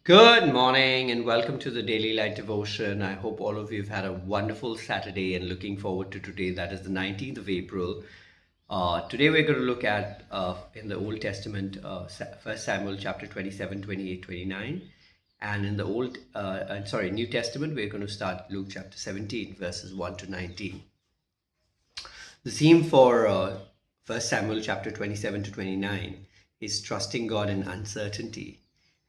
Good morning and welcome to the Daily Light Devotion. I hope all of you have had a wonderful Saturday and looking forward to today. That is the 19th of April. Today we're going to look at in the Old Testament, 1 Samuel chapter 27, 28, 29. And in the New Testament, we're going to start Luke chapter 17, verses 1 to 19. The theme for 1 Samuel chapter 27 to 29 is trusting God in uncertainty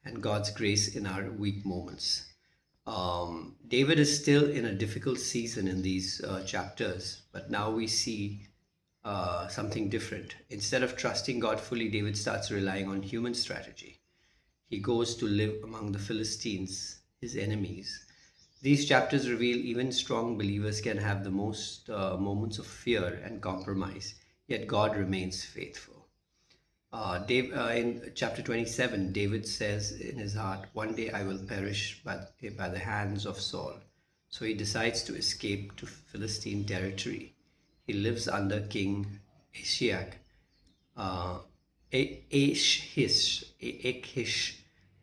and God's grace in our weak moments. David is still in a difficult season in these chapters, but now we see something different. Instead of trusting God fully, David starts relying on human strategy. He goes to live among the Philistines, his enemies. These chapters reveal even strong believers can have the most moments of fear and compromise, yet God remains faithful. In chapter 27, David says in his heart, "One day I will perish by the hands of Saul." So he decides to escape to Philistine territory. He lives under King Achish, uh, Achish.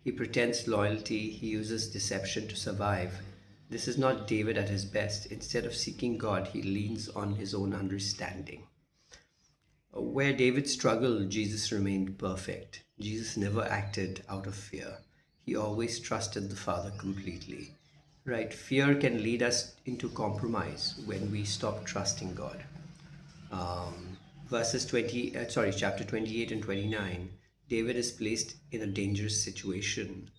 He pretends loyalty, he uses deception to survive. This is not David at his best. Instead of seeking God, he leans on his own understanding. Where David struggled, Jesus remained perfect. Jesus never acted out of fear. He always trusted the Father completely. Right? Fear can lead us into compromise when we stop trusting God. Chapter 28 and 29, David is placed in a dangerous situation.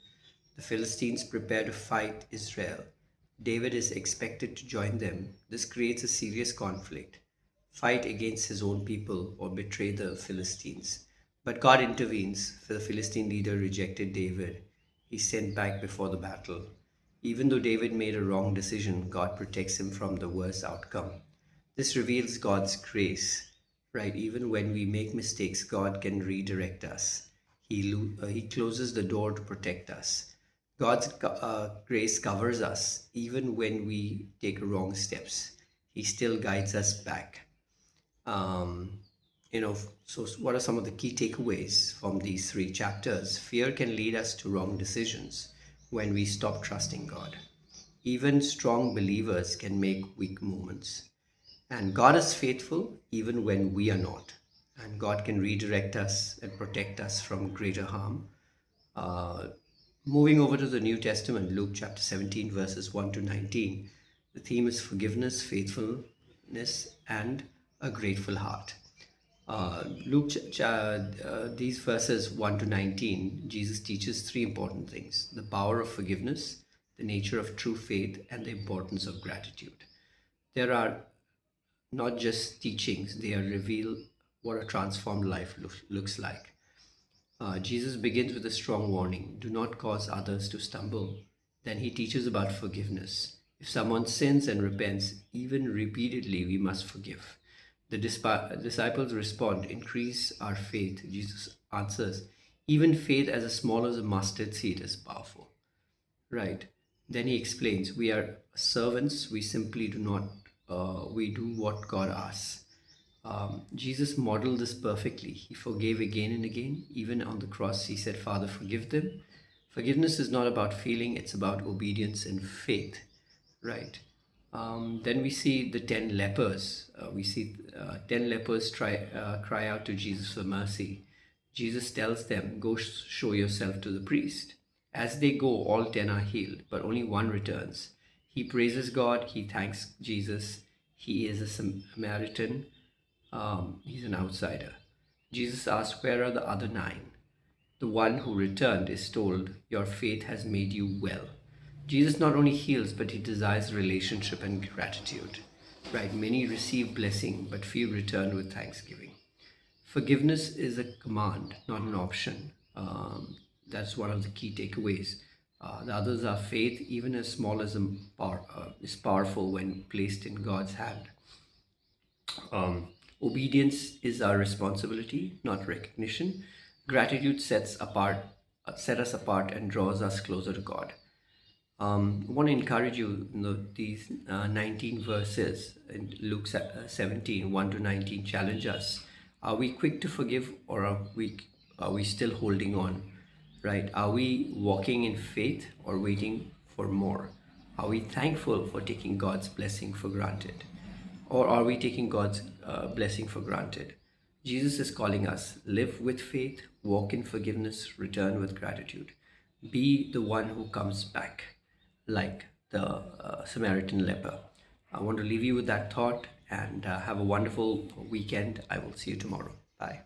The Philistines prepare to fight Israel. David is expected to join them. This creates a serious conflict. Fight against his own people or betray the Philistines. But God intervenes, for the Philistine leader rejected David. He's sent back before the battle. Even though David made a wrong decision, God protects him from the worst outcome. This reveals God's grace, right? Even when we make mistakes, God can redirect us. He closes the door to protect us. God's grace covers us even when we take wrong steps. He still guides us back. Um, so what are some of the key takeaways from these three chapters? Fear can lead us to wrong decisions when we stop trusting God. Even strong believers can make weak moments. And God is faithful even when we are not. And God can redirect us and protect us from greater harm. Uh, Moving over to the New Testament, Luke chapter 17, verses 1 to 19, the theme is forgiveness, faithfulness, and a grateful heart. These verses 1 to 19, Jesus teaches three important things: the power of forgiveness, the nature of true faith, and the importance of gratitude. There are not just teachings, they are reveal what a transformed life looks like. Jesus begins with a strong warning: do not cause others to stumble. Then he teaches about forgiveness. If someone sins and repents, even repeatedly, we must forgive. The disciples respond, increase our faith. Jesus answers, even faith as small as a mustard seed is powerful. Right. Then he explains, we are servants, we simply do not, we do what God asks. Jesus modeled this perfectly. He forgave again and again. Even on the cross, he said, Father, forgive them. Forgiveness is not about feeling, it's about obedience and faith. Right. Then we see the 10 lepers. We see 10 lepers cry out to Jesus for mercy. Jesus tells them, go show yourself to the priest. As they go, all 10 are healed, but only one returns. He praises God, he thanks Jesus. He is a Samaritan, he's an outsider. Jesus asks, where are the other nine? The one who returned is told, your faith has made you well. Jesus not only heals, but he desires relationship and gratitude. Right? Many receive blessing, but few return with thanksgiving. Forgiveness is a command, not an option. That's one of the key takeaways. The others are faith, even as small as is powerful when placed in God's hand. Obedience is our responsibility, not recognition. Gratitude set us apart and draws us closer to God. I want to encourage you, these 19 verses in Luke 17, 1 to 19 challenge us. Are we quick to forgive, or are we still holding on? right? Are we walking in faith or waiting for more? Are we thankful for taking God's blessing for granted? Or are we taking God's blessing for granted? Jesus is calling us live with faith, walk in forgiveness, return with gratitude. Be the one who comes back like the Samaritan leper. I want to leave you with that thought and have a wonderful weekend. I will see you tomorrow. Bye.